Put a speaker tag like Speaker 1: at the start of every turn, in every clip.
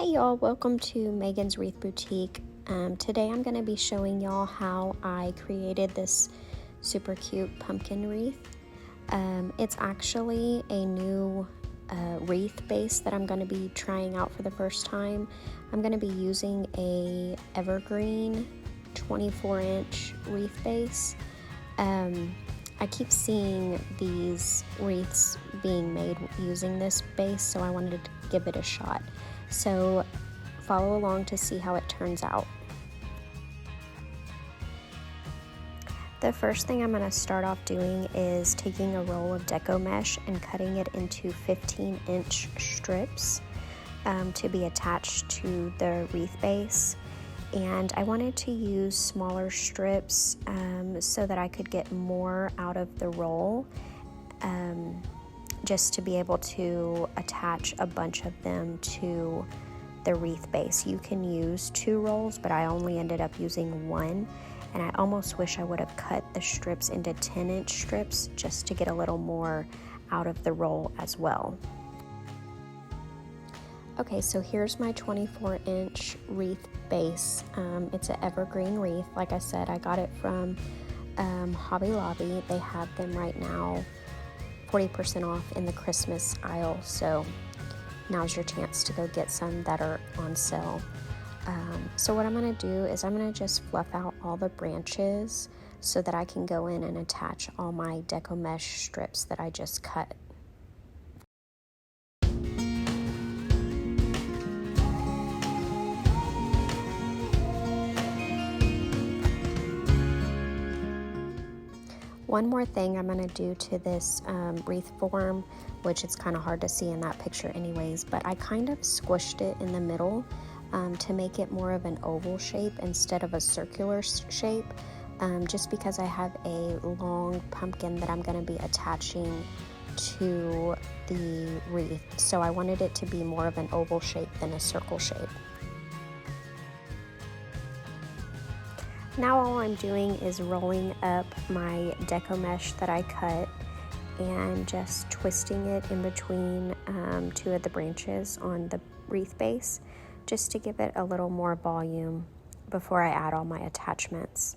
Speaker 1: Hey y'all, welcome to Megan's Wreath Boutique. Today I'm going to be showing y'all how I created this super cute pumpkin wreath. It's actually a new wreath base that I'm going to be trying out for the first time. I'm going to be using a Evergreen 24-inch wreath base. I keep seeing these wreaths being made using this base, so I wanted to give it a shot. So follow along to see how it turns out. The first thing I'm going to start off doing is taking a roll of Deco Mesh and cutting it into 15-inch strips to be attached to the wreath base. And I wanted to use smaller strips so that I could get more out of the roll, just to be able to attach a bunch of them to the wreath base. You can use 2 rolls, but I only ended up using 1, and I almost wish I would have cut the strips into 10-inch strips just to get a little more out of the roll as well. Okay, so here's my 24-inch wreath base. It's an Evergreen Wreath. Like I said, I got it from Hobby Lobby. They have them right now 40% off in the Christmas aisle, so now's your chance to go get some that are on sale. So what I'm going to do is I'm going to just fluff out all the branches so that I can go in and attach all my Deco Mesh strips that I just cut. One more thing I'm going to do to this wreath form, which it's kind of hard to see in that picture anyways, but I kind of squished it in the middle to make it more of an oval shape instead of a circular shape, just because I have a long pumpkin that I'm going to be attaching to the wreath. So I wanted it to be more of an oval shape than a circle shape. Now all I'm doing is rolling up my Deco Mesh that I cut and just twisting it in between 2 of the branches on the wreath base, just to give it a little more volume before I add all my attachments.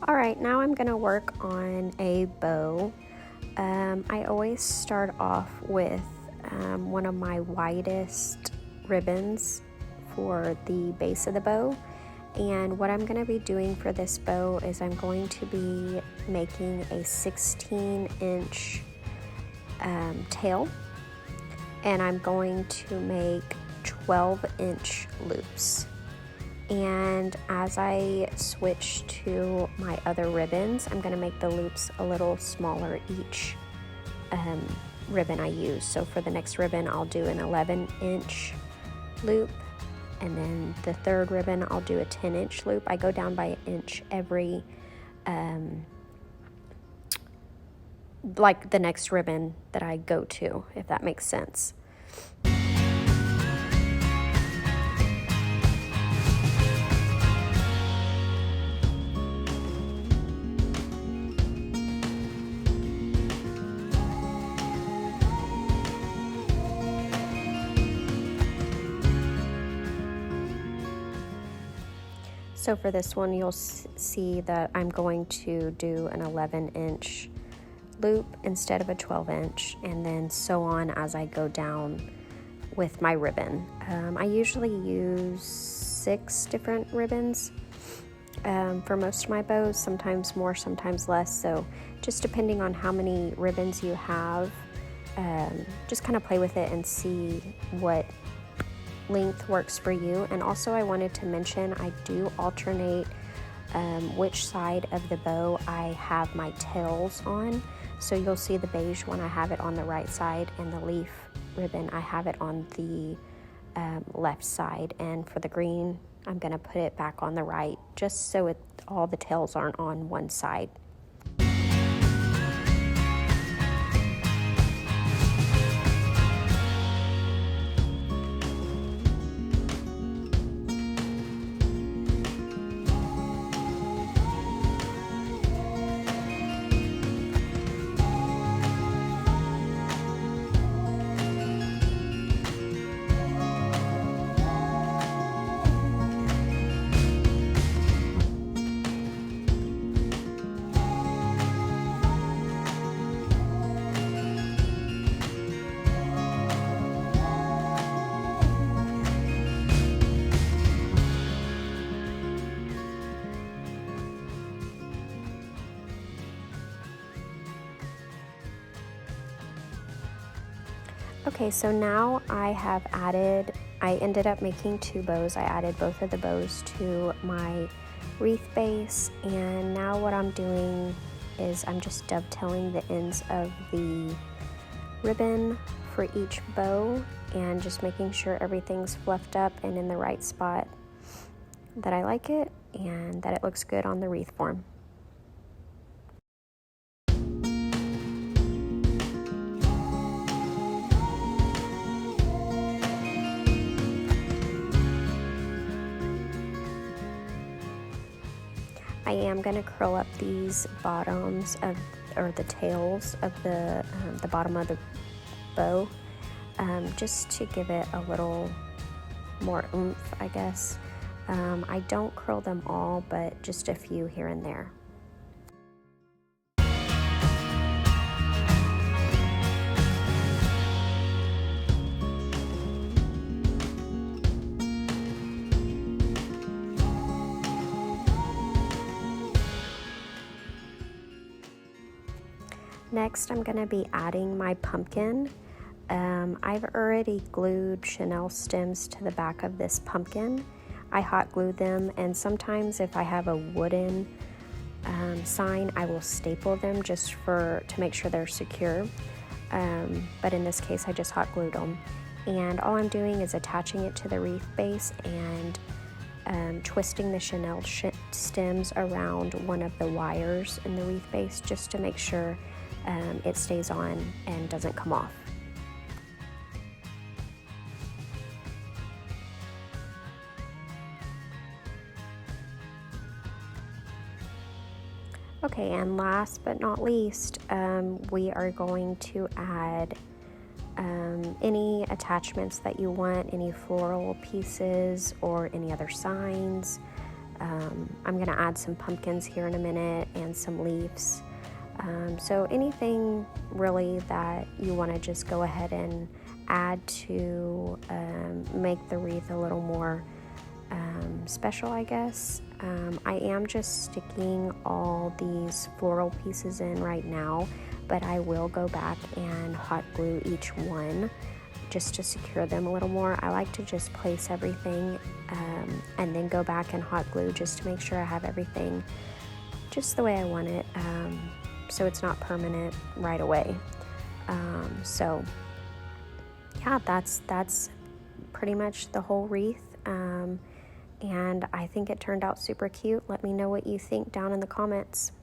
Speaker 1: Alright, now I'm going to work on a bow. I always start off with one of my widest ribbons for the base of the bow. And what I'm going to be doing for this bow is I'm going to be making a 16-inch tail. And I'm going to make 12-inch loops. And as I switch to my other ribbons, I'm going to make the loops a little smaller each ribbon I use. So for the next ribbon, I'll do an 11-inch loop, and then the third ribbon, I'll do a 10-inch loop. I go down by an inch every, like the next ribbon that I go to, if that makes sense. So for this one, you'll see that I'm going to do an 11-inch loop instead of a 12-inch, and then so on as I go down with my ribbon. I usually use 6 different ribbons for most of my bows, sometimes more, sometimes less, so just depending on how many ribbons you have, just kind of play with it and see what length works for you. And also I wanted to mention I do alternate which side of the bow I have my tails on. So you'll see the beige one, I have it on the right side, and the leaf ribbon, I have it on the left side, and for the green I'm going to put it back on the right, just so all the tails aren't on one side. Okay, so now I ended up making 2 bows. I added both of the bows to my wreath base, and now what I'm doing is I'm just dovetailing the ends of the ribbon for each bow and just making sure everything's fluffed up and in the right spot that I like it and that it looks good on the wreath form. I am going to curl up these bottoms or the tails of the bottom of the bow, just to give it a little more oomph, I guess. I don't curl them all, but just a few here and there. Next, I'm going to be adding my pumpkin. I've already glued chenille stems to the back of this pumpkin. I hot glued them, and sometimes if I have a wooden sign, I will staple them just to make sure they're secure. But in this case, I just hot glued them. And all I'm doing is attaching it to the wreath base and twisting the chenille stems around one of the wires in the wreath base just to make sure it stays on and doesn't come off. Okay, and last but not least, we are going to add any attachments that you want, any floral pieces or any other signs. I'm going to add some pumpkins here in a minute and some leaves. So anything really that you want to just go ahead and add to make the wreath a little more special, I guess. I am just sticking all these floral pieces in right now, but I will go back and hot glue each one just to secure them a little more. I like to just place everything and then go back and hot glue just to make sure I have everything just the way I want it, so it's not permanent right away. So yeah, that's pretty much the whole wreath. And I think it turned out super cute. Let me know what you think down in the comments.